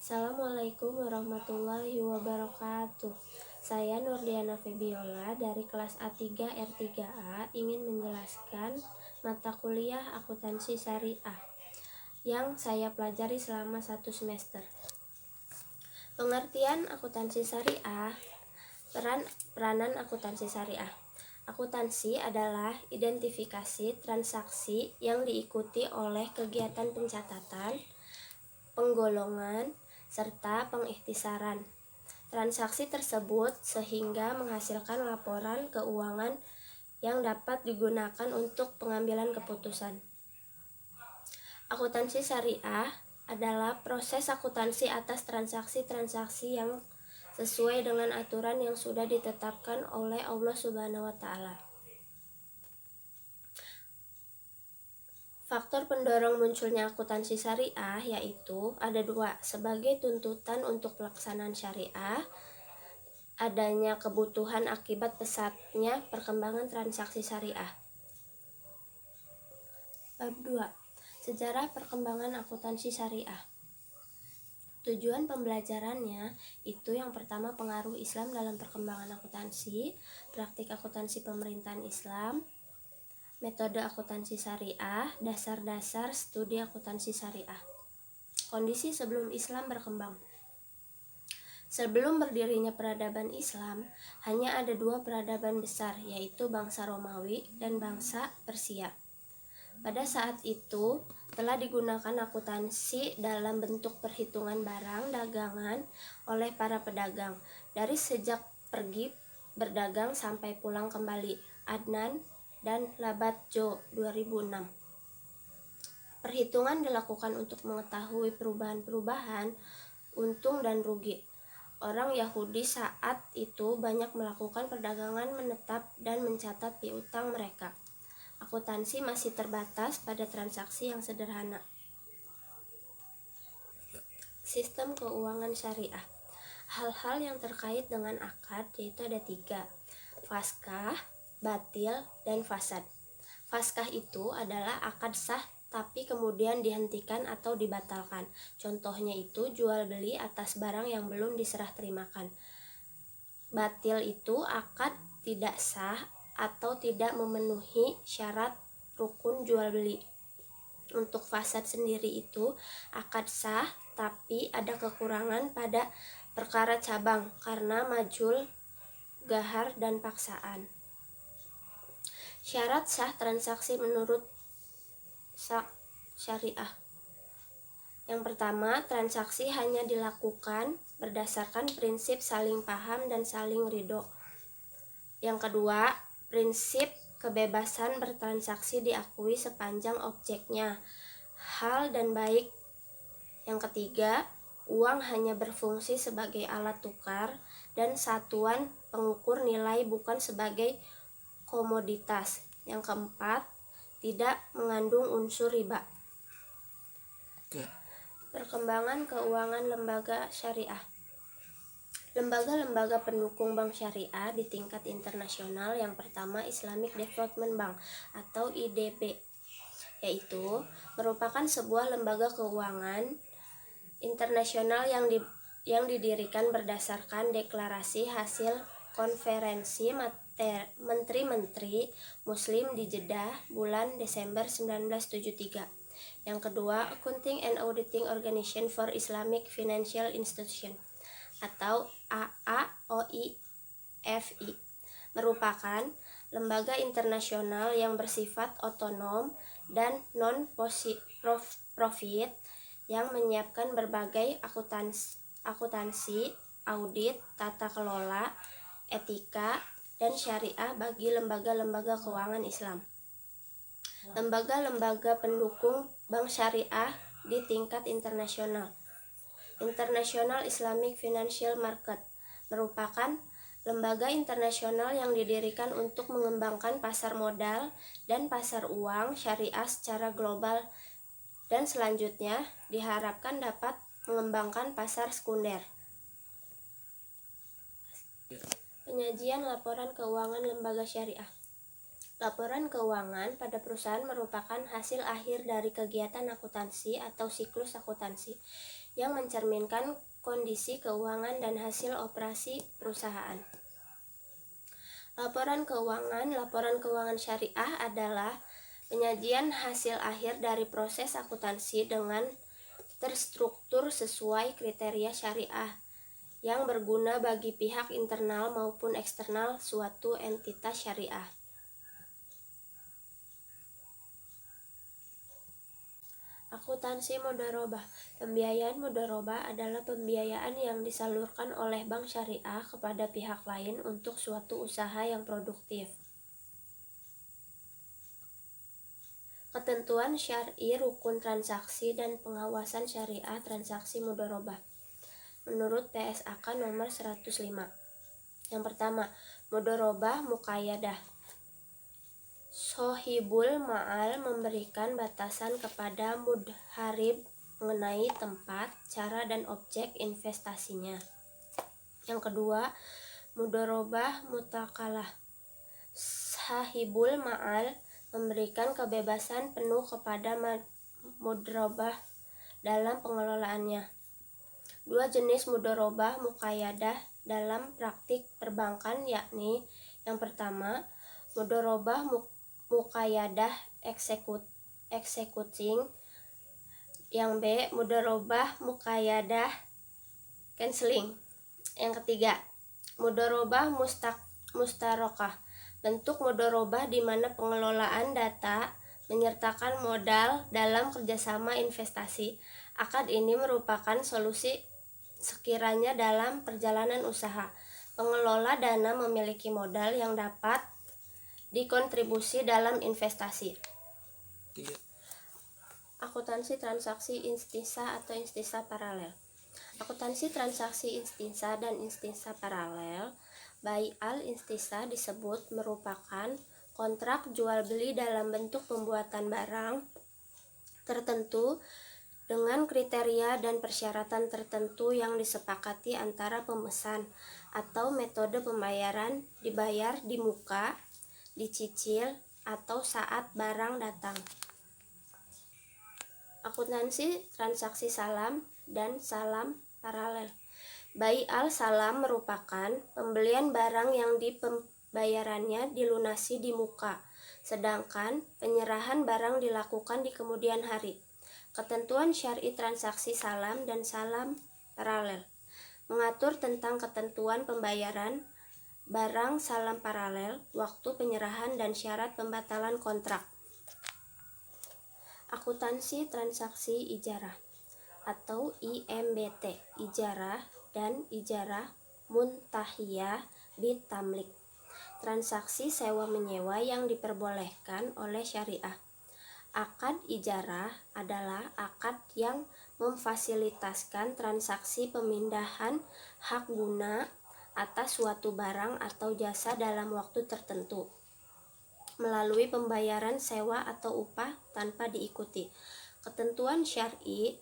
Assalamualaikum warahmatullahi wabarakatuh. Saya Nurdiana Febiola dari kelas A3 R3A ingin menjelaskan mata kuliah akuntansi syariah yang saya pelajari selama 1 semester. Pengertian akuntansi syariah, peranan akuntansi syariah. Akuntansi adalah identifikasi transaksi yang diikuti oleh kegiatan pencatatan, penggolongan, serta pengikhtisaran transaksi tersebut sehingga menghasilkan laporan keuangan yang dapat digunakan untuk pengambilan keputusan. Akuntansi syariah adalah proses akuntansi atas transaksi-transaksi yang sesuai dengan aturan yang sudah ditetapkan oleh Allah Subhanahu wa Ta'ala. Faktor pendorong munculnya akuntansi syariah yaitu ada 2, sebagai tuntutan untuk pelaksanaan syariah, adanya kebutuhan akibat pesatnya perkembangan transaksi syariah. Bab 2. Sejarah perkembangan akuntansi syariah. Tujuan pembelajarannya itu yang pertama pengaruh Islam dalam perkembangan akuntansi, praktik akuntansi pemerintahan Islam, metode akuntansi syariah, dasar-dasar studi akuntansi syariah. Kondisi sebelum Islam berkembang. Sebelum berdirinya peradaban Islam, hanya ada 2 peradaban besar, yaitu bangsa Romawi dan bangsa Persia. Pada saat itu, telah digunakan akuntansi dalam bentuk perhitungan barang dagangan oleh para pedagang, dari sejak pergi berdagang sampai pulang kembali. Adnan dan Labatjo 2006. Perhitungan dilakukan untuk mengetahui perubahan-perubahan untung dan rugi. Orang Yahudi saat itu banyak melakukan perdagangan menetap dan mencatat piutang mereka. Akuntansi masih terbatas pada transaksi yang sederhana. Sistem keuangan syariah. Hal-hal yang terkait dengan akad yaitu ada 3, faskah, batil, dan fasad. Faskah itu adalah akad sah tapi kemudian dihentikan atau dibatalkan. Contohnya itu jual beli atas barang yang belum diserah terimakan. Batil itu akad tidak sah atau tidak memenuhi syarat rukun jual beli. Untuk fasad sendiri itu akad sah tapi ada kekurangan pada perkara cabang karena majul, gahar, dan paksaan. Syarat sah transaksi menurut syariah. Yang pertama, transaksi hanya dilakukan berdasarkan prinsip saling paham dan saling ridho. Yang kedua, prinsip kebebasan bertransaksi diakui sepanjang objeknya hal dan baik. Yang ketiga, uang hanya berfungsi sebagai alat tukar dan satuan pengukur nilai bukan sebagai komoditas. Yang keempat, tidak mengandung unsur riba. Perkembangan keuangan lembaga syariah. Lembaga-lembaga pendukung bank syariah di tingkat internasional yang pertama Islamic Development Bank atau IDB, yaitu merupakan sebuah lembaga keuangan internasional yang didirikan berdasarkan deklarasi hasil konferensi menteri-menteri Muslim di Jeddah bulan Desember 1973. Yang kedua, Accounting and Auditing Organization for Islamic Financial Institution atau AAOIFI merupakan lembaga internasional yang bersifat otonom dan non-profit yang menyiapkan berbagai akuntansi, audit, tata kelola, etika, dan syariah bagi lembaga-lembaga keuangan Islam. Lembaga-lembaga pendukung bank syariah di tingkat internasional. International Islamic Financial Market merupakan lembaga internasional yang didirikan untuk mengembangkan pasar modal dan pasar uang syariah secara global dan selanjutnya diharapkan dapat mengembangkan pasar sekunder. Penyajian laporan keuangan lembaga syariah. Laporan keuangan pada perusahaan merupakan hasil akhir dari kegiatan akuntansi atau siklus akuntansi yang mencerminkan kondisi keuangan dan hasil operasi perusahaan. Laporan keuangan syariah adalah penyajian hasil akhir dari proses akuntansi dengan terstruktur sesuai kriteria syariah yang berguna bagi pihak internal maupun eksternal suatu entitas syariah. Akuntansi mudharabah. Pembiayaan mudharabah adalah pembiayaan yang disalurkan oleh bank syariah kepada pihak lain untuk suatu usaha yang produktif. Ketentuan syar'i rukun transaksi dan pengawasan syariah transaksi mudharabah. Menurut PSAK nomor 105. Yang pertama, mudharabah muqayyadah. Sohibul ma'al memberikan batasan kepada mudharib mengenai tempat, cara, dan objek investasinya. Yang kedua, mudharabah mutakalah. Sahibul ma'al memberikan kebebasan penuh kepada mudharabah dalam pengelolaannya. Dua jenis mudharabah muqayyadah dalam praktik perbankan yakni yang pertama, mudharabah muqayyadah executing, yang B, mudharabah muqayyadah canceling. Yang ketiga, mudharabah mustarokah, bentuk mudharabah di mana pengelolaan data menyertakan modal dalam kerjasama investasi. Akad ini merupakan solusi sekiranya dalam perjalanan usaha pengelola dana memiliki modal yang dapat dikontribusi dalam investasi. Akuntansi transaksi instisa atau instisa paralel. Akuntansi transaksi instisa dan instisa paralel, Bai'al instisa disebut merupakan kontrak jual beli dalam bentuk pembuatan barang tertentu dengan kriteria dan persyaratan tertentu yang disepakati antara pemesan, atau metode pembayaran dibayar di muka, dicicil, atau saat barang datang. Akuntansi transaksi salam dan salam paralel. Bai'al salam merupakan pembelian barang yang pembayarannya dilunasi di muka, sedangkan penyerahan barang dilakukan di kemudian hari. Ketentuan syar'i transaksi salam dan salam paralel mengatur tentang ketentuan pembayaran barang salam paralel, waktu penyerahan, dan syarat pembatalan kontrak. Akuntansi transaksi ijarah atau IMBT, ijarah dan ijarah muntahiyah bitamlik, transaksi sewa-menyewa yang diperbolehkan oleh syariah. Akad ijarah adalah akad yang memfasilitaskan transaksi pemindahan hak guna atas suatu barang atau jasa dalam waktu tertentu melalui pembayaran sewa atau upah tanpa diikuti ketentuan syar'i.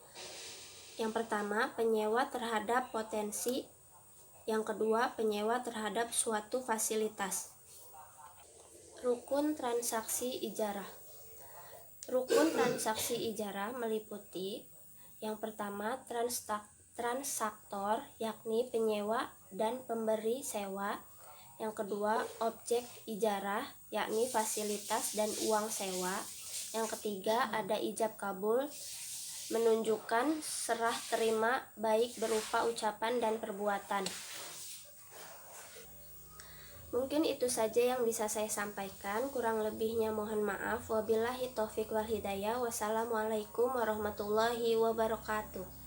Yang pertama, penyewa terhadap potensi. Yang kedua, penyewa terhadap suatu fasilitas. Rukun transaksi ijarah. Rukun transaksi ijarah meliputi yang pertama, transaktor yakni penyewa dan pemberi sewa. Yang kedua, objek ijarah yakni fasilitas dan uang sewa. Yang ketiga, ada ijab kabul menunjukkan serah terima baik berupa ucapan dan perbuatan. Mungkin itu saja yang bisa saya sampaikan, kurang lebihnya mohon maaf. Wabillahi taufiq wal hidayah. Wassalamualaikum warahmatullahi wabarakatuh.